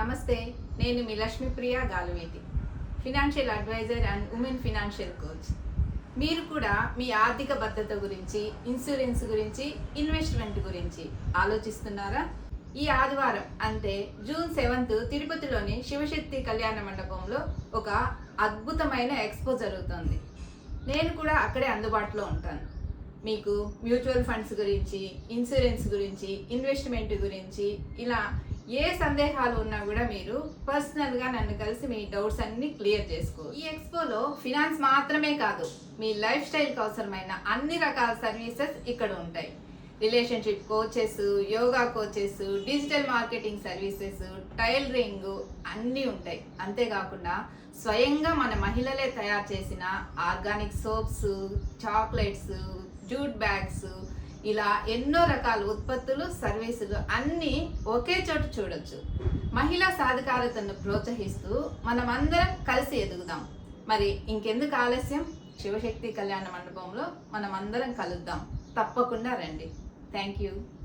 నమస్తే, నేను మీ Lakshmipriya Galuveti, financial advisor and women financial coach. మీరు కూడా మీ ఆర్థిక భద్రత గురించి, ఇన్సూరెన్స్ గురించి, ఇన్వెస్ట్మెంట్ గురించి ఆలోచిస్తున్నారా? ఈ ఆదివారం అంటే జూన్ 7 తిరుపతిలోని శివశక్తి కళ్యాణ మండపంలో ఒక అద్భుతమైన ఎక్స్పో జరుగుతుంది. నేను కూడా అక్కడే అందుబాటులో ఉంటాను. మీకు మ్యూచువల్ ఫండ్స్ గురించి, ఇన్సూరెన్స్ గురించి, ఇన్వెస్ట్మెంట్ గురించి ఇలా ఏ సందేహాలు ఉన్నా కూడా మీరు పర్సనల్గా నన్ను కలిసి మీ డౌట్స్ అన్ని క్లియర్ చేసుకోవచ్చు. ఈ ఎక్స్పోలో ఫినాన్స్ మాత్రమే కాదు, మీ లైఫ్ స్టైల్కి అవసరమైన అన్ని రకాల సర్వీసెస్ ఇక్కడ ఉంటాయి. Relationship coaches, yoga coaches, digital marketing services, tailoring అన్నీ ఉంటాయి. అంతేకాకుండా స్వయంగా మన మహిళలే తయారు చేసిన organic soaps, chocolates, jute bags ఇలా ఎన్నో రకాల ఉత్పత్తులు, సర్వీసులు అన్నీ ఒకే చోట చూడొచ్చు. మహిళా సాధికారతను ప్రోత్సహిస్తూ మనమందరం కలిసి ఎదుగుదాం. మరి ఇంకెందుకు ఆలస్యం? శివశక్తి కళ్యాణ మండపంలో మనమందరం కలుద్దాం. తప్పకుండా రండి. Thank you.